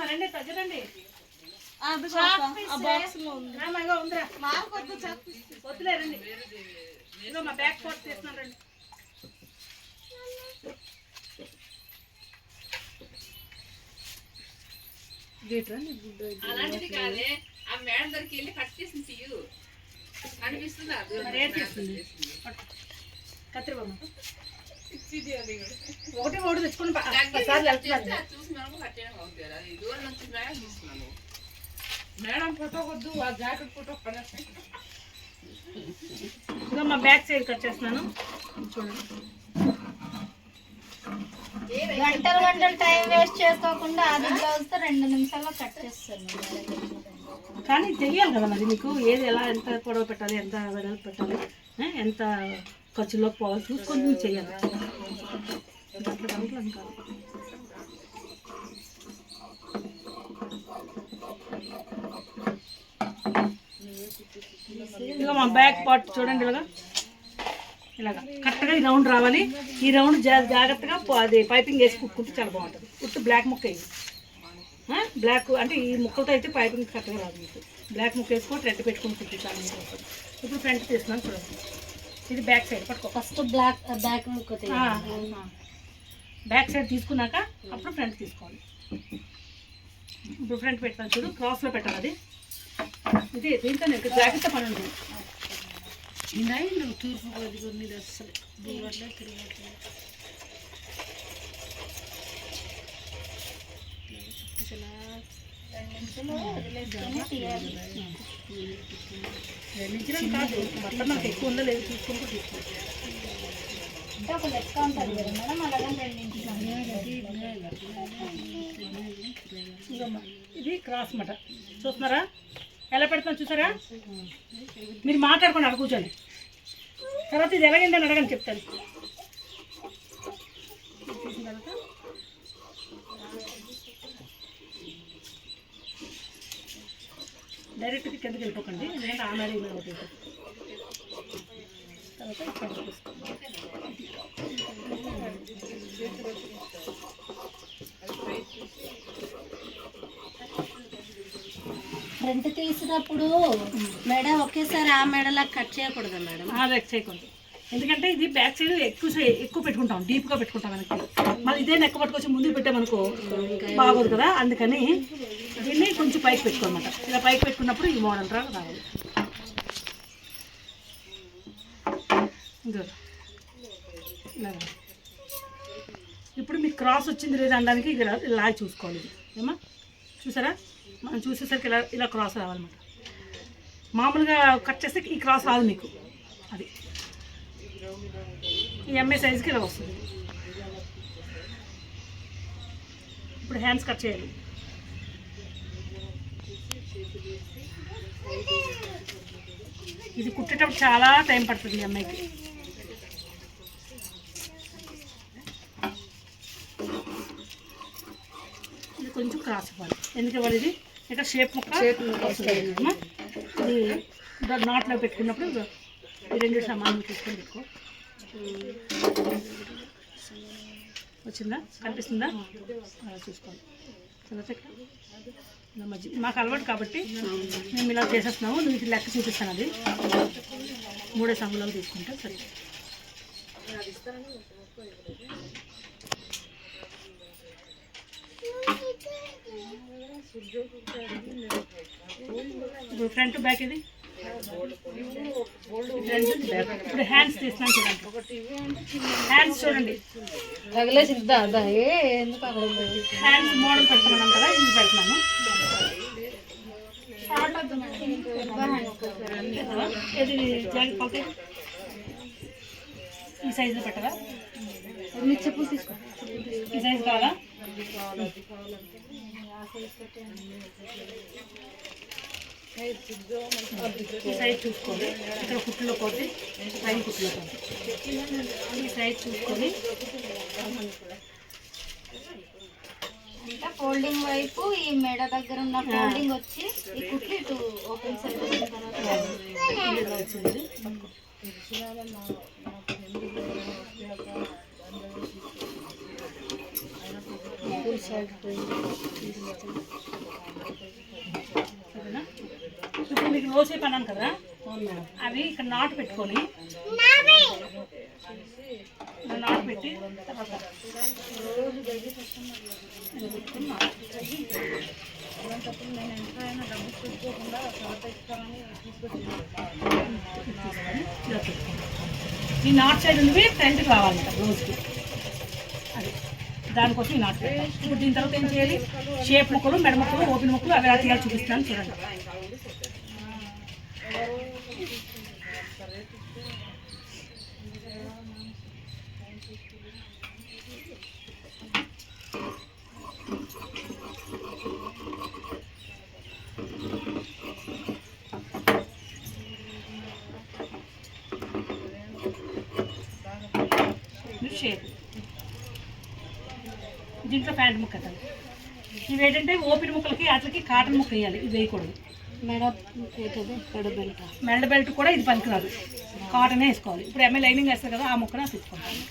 రండి తగ్గరండి వద్దులే రండి ఇదో మా బ్యాక్ పార్ట్ తీస్తున్నాను రండి అలాంటిది కాదే ఆ మేడం దగ్గరికి వెళ్ళి కట్ చేసి తీయు అనిపిస్తుందా కత్తిరి బొమ్మ ఒకటి ఒకటి తెచ్చుకుని చూసి మేము కట్ చేయడం అవుతారు అది దూరం నుంచి మేడం తీసుకున్నాను మేడం ఫోటో వద్దు ఆ జాకెట్ ఫోటో పడేస్తాయి ఇదో మా బ్యాక్ సైడ్ కట్ చేస్తున్నాను చూడండి గంటలు గంటలు టైం వేస్ట్ చేసుకోకుండా అది బ్లౌజ్ తో 2 నిమిషాల్లో కట్ చేస్తాను కానీ తెలియాలి కదా మరి మీకు ఏది ఎలా ఎంత పొడవు పెట్టాలి ఎంత వెడల్పు పెట్టాలి ఎంత ఖర్చులోకి పోవాలి చూసుకొని మీరు చేయాలి ఇక మా బ్యాక్ పార్ట్ చూడండి ఇలాగా కరెక్ట్గా ఈ రౌండ్ రావాలి ఈ రౌండ్ జాగ్రత్తగా అది పైపింగ్ వేసి కుట్టుకుంటే చాలా బాగుంటుంది కుట్టు బ్లాక్ ముక్క ఇది బ్లాక్ అంటే ఈ ముక్కలతో అయితే పైపింగ్ కరెక్ట్గా రాదు మీకు బ్లాక్ ముక్క వేసుకొని రెడ్ పెట్టుకొని కుట్టించాలి మీకు ఇప్పుడు ఫ్రంట్ తీస్తున్నాను చూడండి ఇది బ్యాక్ సైడ్ పట్టుకో ఫస్ట్ బ్యాక్ ముక్క బ్యాక్ సైడ్ తీసుకున్నాక అప్పుడు ఫ్రంట్ తీసుకోవాలి ఇప్పుడు ఫ్రంట్ పెట్టాలి చూడు క్రాస్లో పెట్టాలి అది ఇది దీంతో నేను జాగ్రత్త పని ఉంది నువ్వు తూర్పు కొద్ది కొన్ని అసలు దీవట్లే తిరిగట్లే కాదు మొత్తం మనకు ఎక్కువ ఉందో లేదు తీసుకుంటూ తీసుకోవాలి అంటే ఒక లెక్క ఉంటుంది కదా మేడం అలాగే 2 ఇది క్రాస్ మాట చూస్తున్నారా ఎలా పెడతాను చూసారా మీరు మాట్లాడుకోండి అక్కడ కూర్చోండి తర్వాత ఇది ఎలాగైందని అడగని చెప్తాను తీసిన తర్వాత డైరెక్ట్గా కిందకి వెళ్ళిపోకండి ఎందుకంటే ఆ మేడ అవుతుంది తర్వాత ఇక్కడ తీసుకోండి ఫ్రంట్ తీసినప్పుడు మేడం ఒకేసారి ఆ మెడలా కట్ చేయకూడదు మేడం అలా చేయకూడదు ఎందుకంటే ఇది బ్యాక్ సైడ్ ఎక్కువ పెట్టుకుంటాం డీప్గా పెట్టుకుంటాం వెనక్కి మళ్ళీ ఇదే నెక్క పట్టుకొచ్చి ముందుకు పెట్టామనుకో బాగోదు కదా అందుకని దీన్ని కొంచెం పైకి పెట్టుకోనమాట ఇలా పైకి పెట్టుకున్నప్పుడు ఈ మోడల్ రావాలి ఇలా ఇప్పుడు మీకు క్రాస్ వచ్చింది లేదా అనడానికి ఇలా చూసుకోవాలి ఏమా చూసారా మనం చూసేసరికి ఇలా క్రాస్ రావాలన్నమాట మామూలుగా కట్ చేస్తే ఈ క్రాస్ రాదు మీకు అది ఈ ఎంఏ సైజ్కి ఇలా వస్తుంది ఇప్పుడు హ్యాండ్స్ కట్ చేయాలి ఇది కుట్టేటప్పుడు చాలా టైం పడుతుంది ఈ అమ్మాయికి ఇది కొంచెం క్రాస్ ఇవ్వాలి ఎందుకు ఇవ్వాలి ఇది ఇక్కడ షేప్ ముక్క వస్తుంది ఇది నాట్లో పెట్టుకున్నప్పుడు ఈ 2 సమానంగా తీసుకొని పెట్టుకో వచ్చిందా కనిపిస్తుందా అలా చూసుకోండి తర్వాత ఇలా మధ్య మాకు అలవాటు కాబట్టి మేము ఇలా చేసేస్తున్నాము నువ్వు ఇది లెక్క చూపిస్తాను అది 3 సంగులాలు తీసుకుంటే సరే ఇప్పుడు ఫ్రంట్ బ్యాక్ ఇది ఇప్పుడు హ్యాండ్స్ తీస్తున్నాను చూడండి హ్యాండ్స్ చూడండి హ్యాండ్స్ మోడల్ పెడుతున్నాను కదా ఇది పెడుతున్నాను ఇది జాకెట్ పాకెట్ ఈ సైజులో పెట్టరా మీ చెప్పులు తీసుకో ఈ సైజు కావాలా ఈ సైజ్ చూసుకోండి ఇక్కడ కుట్టులో పోతే పైన కుట్టులో పోతే ఈ సైజ్ చూసుకొని ఫోల్డింగ్ వైపు ఈ మెడ దగ్గర ఉన్న ఫోల్డింగ్ వచ్చి ఈ కుట్లు ఇటు ఓపెన్ సైడ్ వచ్చిన తర్వాత వచ్చింది ఫుల్ సైడ్ ఓ షేప్ అన్నాను కదా, అవి ఇక్కడ నాటు పెట్టుకొని నాటు పెట్టి తర్వాత ఇలా పెట్టుకొని నాటు. ఇలా పెట్టుకోండి. ఈ నార్త్ సైడ్ ఉన్నవి ఫ్రంట్కి రావాలంట బ్లౌజ్కి, అది దానికోసం ఈ నార్త్ పెట్టాలి. ఇప్పుడు దీని తర్వాత ఏం చేయాలి, షేప్ ముక్కలు, మెడ ముక్కలు, ఓపెన్ ముక్కలు అవి ఎలా తీయాలి చూపిస్తాను చూడండి. షేప్ దీంట్లో ప్యాంట్ ముక్క కదా, ఇవి ఏంటంటే ఓపెన్ ముక్కలకి వాటికి కాటన్ ముక్క వేయాలి, ఇది వేయకూడదు. మెడ బెల్ట్ కూడా ఇది పనికిరాదు, కాటనే వేసుకోవాలి. ఇప్పుడు ఎంఏ లైనింగ్ వేస్తారు కదా, ఆ ముక్కన తెచ్చుకుంటాను.